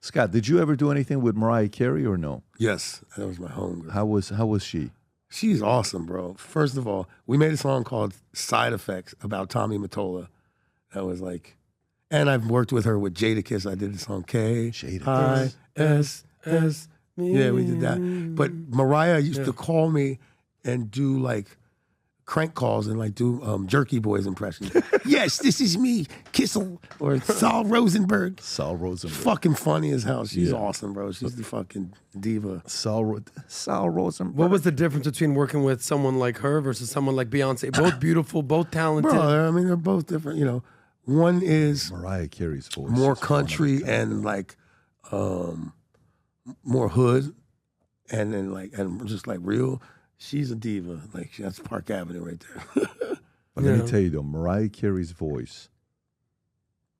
Scott, did you ever do anything with Mariah Carey or no? Yes, that was my homegirl. How was she? She's awesome, bro. First of all, we made a song called Side Effects about Tommy Mottola. That was like, and I've worked with her with Jadakiss. I did the song K-I-S-S. Yeah, we did that. But Mariah used to call me and do like crank calls and like do Jerky Boys impressions. Yes, this is me, Kissel, or Saul Rosenberg. Saul Rosenberg. Fucking funny as hell. She's awesome, bro. She's the fucking diva. Saul Rosenberg. What was the difference between working with someone like her versus someone like Beyonce? Both beautiful, both talented. Bro, I mean, they're both different. You know, one is Mariah Carey's voice. more country and like more hood, and then like and just like real. She's a diva. Like that's Park Avenue right there. But let me tell you though, Mariah Carey's voice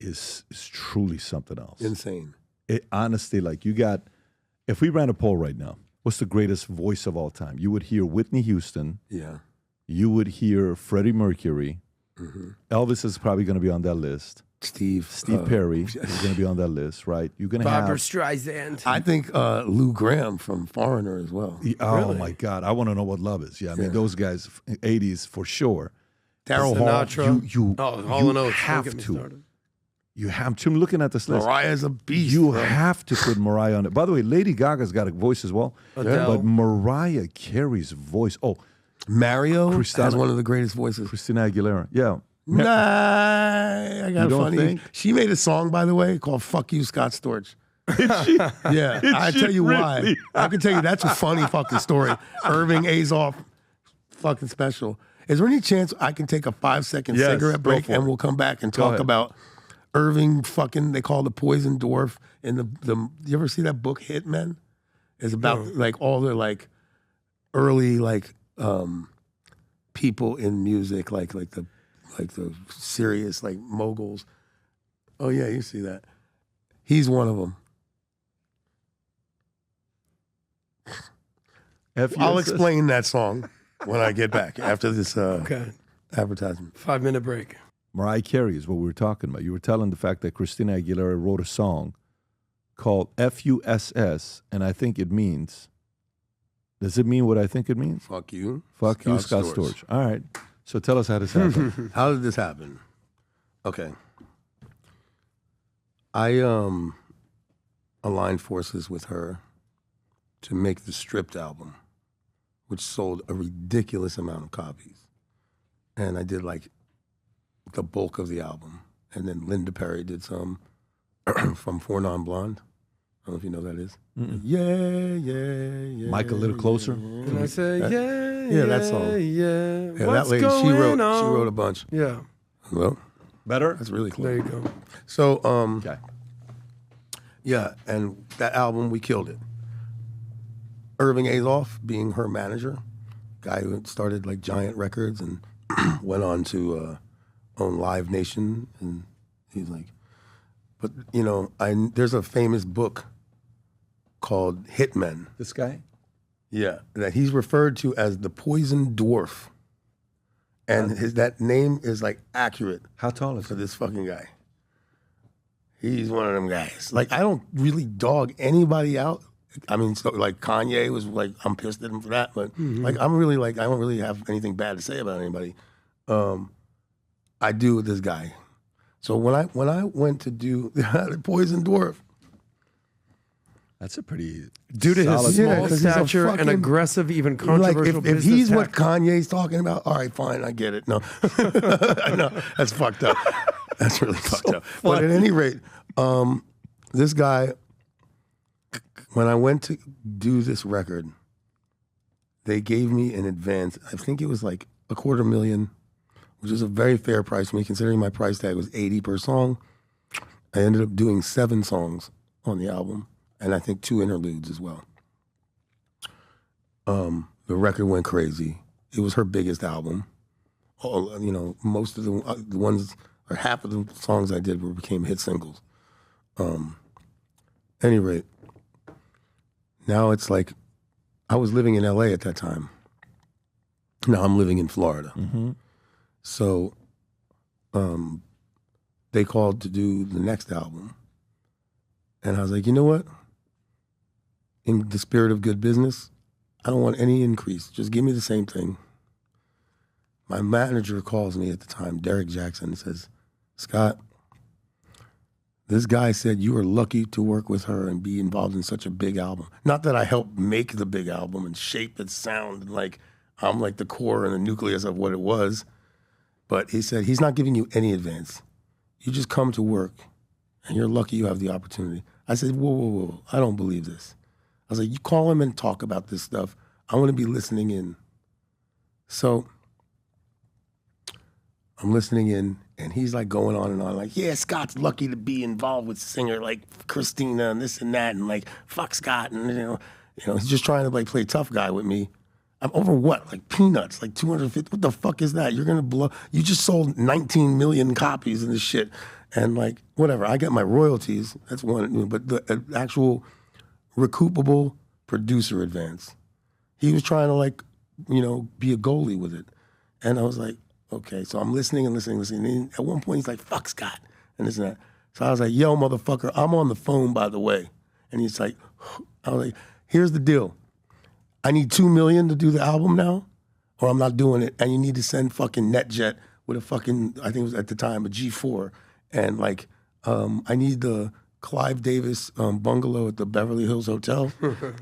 is truly something else. Insane. It honestly, like you got, if we ran a poll right now, what's the greatest voice of all time? You would hear Whitney Houston. Yeah. You would hear Freddie Mercury. Mm-hmm. Elvis is probably going to be on that list. Steve Perry is going to be on that list, right? You're going to have Barbra Streisand. I think Lou Gramm from Foreigner as well. Oh Really? my God, I want to know what love is. Yeah, I mean those guys, 80s for sure. Daryl Hall. Sinatra. You Hall and Oates. have Don't get me to. started. You have to. I'm looking at this list. Mariah's a beast. You bro. have to put Mariah on it. By the way, Lady Gaga's got a voice as well. Adele. But Mariah Carey's voice. Oh, Mario has one of the greatest voices. Christina Aguilera. Yeah. Nah, I got You a don't funny. think? She made a song, by the way, called "Fuck You, Scott Storch." Yeah, I she tell you really? why. I can tell you that's a funny fucking story. Irving Azoff, fucking special. Is there any chance I can take a 5-second Yes, cigarette go break for and it. we'll come back and Go talk ahead. about Irving fucking, they call the poison dwarf in the you ever see that book Hitmen? It's about like all the like early like people in music, like the serious like moguls. Oh yeah, you see that. He's one of them. I'll explain that song when I get back after this advertisement. 5-minute break. Mariah Carey is what we were talking about. You were telling the fact that Christina Aguilera wrote a song called F-U-S-S, and I think it means, does it mean what I think it means? Fuck you. Fuck you, Scott Storch. All right. So tell us how this happened. How did this happen? Okay. I aligned forces with her to make the Stripped album, which sold a ridiculous amount of copies. And I did like the bulk of the album. And then Linda Perry did some from Four Non Blonde. I don't know if you know who that is. Yeah. Mike, a little closer. And I say, that song. Yeah. Yeah, What's that lady, she going on? wrote a bunch. Yeah. Well, Better? that's really close. There you go. So, Okay. yeah, and that album, we killed it. Irving Azoff being her manager, guy who started like Giant Records and went on to own Live Nation, and he's like, but you know, there's a famous book called Hitmen. This guy? Yeah, that he's referred to as the Poison Dwarf, and that name is like accurate How tall is for he? this fucking guy. He's one of them guys. Like, I don't really dog anybody out. I mean, so like Kanye was like, I'm pissed at him for that, but like I'm really like, I don't really have anything bad to say about anybody. I do with this guy. So when I went to do the Poison Dwarf, That's a pretty Due to solid his Yeah, small 'cause he's a stature and fucking- aggressive, even like controversial if business he's what tactics. Kanye's talking about, all right, fine, I get it. No, no, that's fucked up. That's really fucked up. But at any rate, this guy, when I went to do this record, they gave me an advance. I think it was like $250,000, which is a very fair price for me, considering my price tag was $80 per song. I ended up doing 7 songs on the album, and I think 2 interludes as well. The record went crazy. It was her biggest album. You know, most of the ones, or half of the songs I did became hit singles. Any rate, now it's like, I was living in LA at that time. Now I'm living in Florida. Mm-hmm. So they called to do the next album. And I was like, you know what? In the spirit of good business, I don't want any increase. Just give me the same thing. My manager calls me at the time, Derek Jackson, and says, Scott, this guy said you were lucky to work with her and be involved in such a big album. Not that I helped make the big album and shape its sound, and like I'm like the core and the nucleus of what it was. But he said, he's not giving you any advance. You just come to work and you're lucky you have the opportunity. I said, whoa, I don't believe this. I was like, you call him and talk about this stuff. I want to be listening in. So I'm listening in, and he's like going on and on, like, yeah, Scott's lucky to be involved with a singer like Christina and this and that, and like, fuck Scott, and you know, he's just trying to like play tough guy with me. I'm over what? Like peanuts, like 250. What the fuck is that? You're gonna blow. You just sold 19 million copies of this shit, and like whatever. I get my royalties. That's one, but the actual recoupable producer advance. He was trying to like, be a goalie with it, and I was like, okay. So I'm listening. And at one point he's like, fuck Scott, and this and that. So I was like, yo, motherfucker, I'm on the phone, by the way. And he's like, I was like, here's the deal. I need $2 million to do the album now, or I'm not doing it. And you need to send fucking NetJet with a fucking, I think it was at the time, a G4. And like, I need the Clive Davis bungalow at the Beverly Hills Hotel.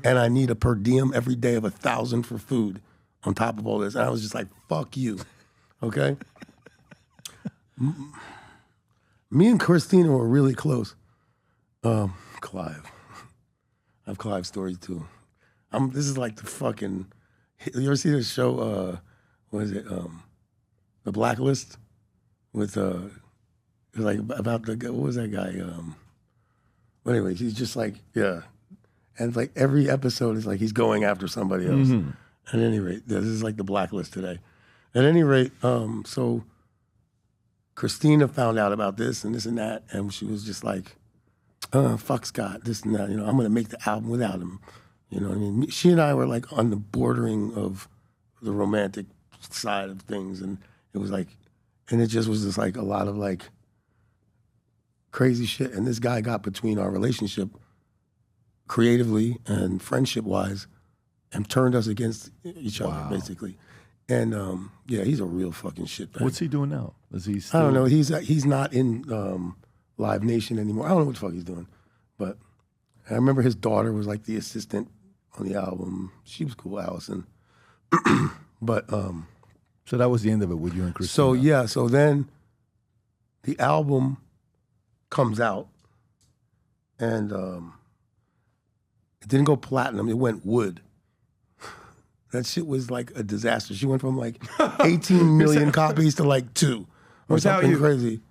And I need a per diem every day of $1,000 for food on top of all this. And I was just like, fuck you. Okay? Me and Christina were really close. Clive. I have Clive stories too. This is like the fucking. You ever see this show? What is it? The Blacklist, with like about the what was that guy? But anyway, he's just like and like every episode is like he's going after somebody else. Mm-hmm. At any rate, this is like the Blacklist today. At any rate, so Christina found out about this and that, and she was just like, "Fuck Scott, this and that." I'm going to make the album without him. You know what I mean? She and I were like on the bordering of the romantic side of things, and it was like, and it just was just like a lot of like crazy shit. And this guy got between our relationship creatively and friendship-wise and turned us against each other, basically. And he's a real fucking shitbag. What's he doing now? Is he still... I don't know. He's not in Live Nation anymore. I don't know what the fuck he's doing. But I remember his daughter was like the assistant on the album. She was cool, Allison. But so that was the end of it with you and Christina. So then the album comes out, and it didn't go platinum. It went wood. That shit was like a disaster. She went from like 18 million copies to like 2 or something crazy.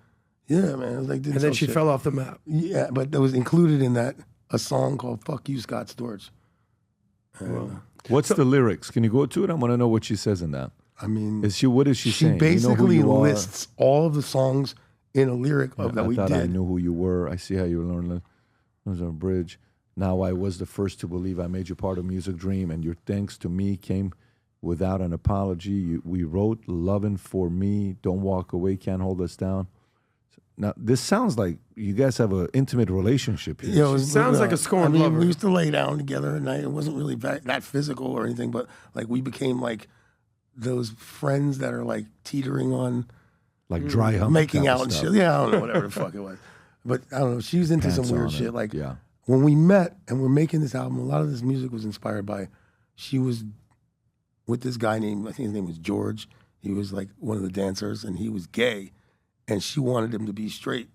Yeah, man. It was like, and then she fell off the map. Yeah, but there was included in that a song called "Fuck You, Scott Storch." What's the lyrics? Can you go to it? I want to know what she says in that. I mean, what is she saying? She basically lists all of the songs in a lyric that we did. I thought I knew who you were. I see how you learned. It was on a bridge. Now I was the first to believe I made you part of Music Dream, and your thanks to me came without an apology. We wrote "Lovin' for Me," "Don't Walk Away," "Can't Hold Us Down." Now this sounds like you guys have an intimate relationship here. It sounds like a scorned lover. We used to lay down together at night. It wasn't really that physical or anything, but like we became like those friends that are like teetering on, like dry hump, making out and shit. Yeah, I don't know, whatever the fuck it was. But I don't know. She was into Pants some weird shit. Like when we met and we're making this album, a lot of this music was inspired by. She was with this guy named, I think his name was George. He was like one of the dancers, and he was gay, and she wanted him to be straight,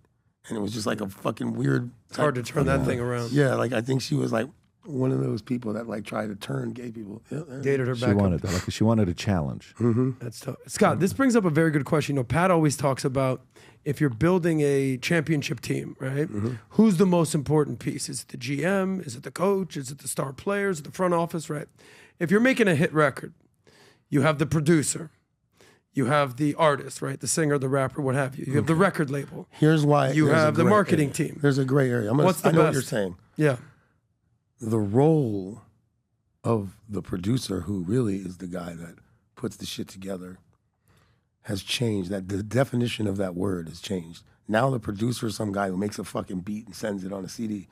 and it was just like a fucking weird. It's hard to turn that thing around. Yeah, like I think she was like one of those people that like try to turn gay people. Dated her back. She wanted that. Like she wanted a challenge. Mm-hmm. That's tough. Scott, this brings up a very good question. Pat always talks about if you're building a championship team, right? Mm-hmm. Who's the most important piece? Is it the GM? Is it the coach? Is it the star players? The front office, right? If you're making a hit record, you have the producer, you have the artist, right? The singer, the rapper, what have you. You have the record label. Here's why you have the marketing team. There's a gray area. I know what you're saying. Yeah. The role of the producer, who really is the guy that puts the shit together, has changed. That the definition of that word has changed. Now the producer is some guy who makes a fucking beat and sends it on a CD.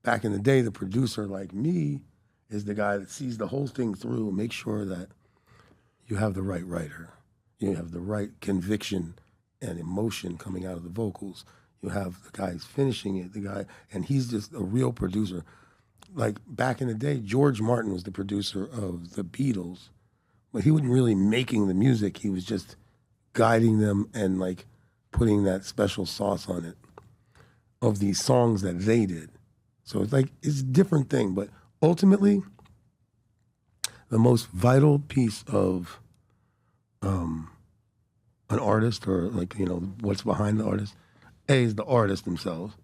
back in the day, the producer like me is the guy that sees the whole thing through and makes sure that you have the right writer, you have the right conviction and emotion coming out of the vocals. You have the guy who's finishing it, and he's just a real producer. Like back in the day, George Martin was the producer of the Beatles, but he wasn't really making the music. He was just guiding them and like putting that special sauce on it of these songs that they did. So it's like, it's a different thing, but ultimately, the most vital piece of an artist, or like, you know, what's behind the artist, A, is the artist themselves,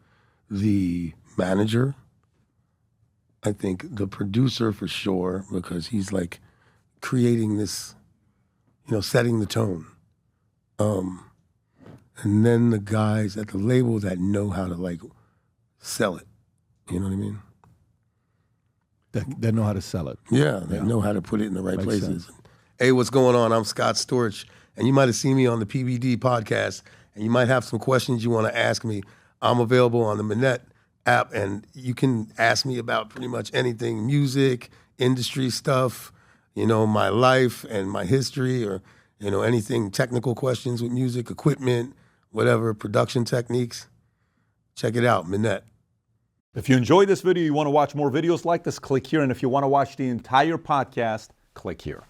the manager, I think the producer for sure, because he's like creating this, you know, setting the tone. And then the guys at the label that know how to like sell it. You know what I mean? That know how to sell it. Yeah, they know how to put it in the right Makes places. sense. Hey, what's going on? I'm Scott Storch, and you might have seen me on the PBD podcast, and you might have some questions you want to ask me. I'm available on the Minette app, and you can ask me about pretty much anything, music, industry stuff, you know, my life and my history, or, you know, anything, technical questions with music, equipment, whatever, production techniques. Check it out, Minette. If you enjoyed this video, you want to watch more videos like this, click here. And if you want to watch the entire podcast, click here.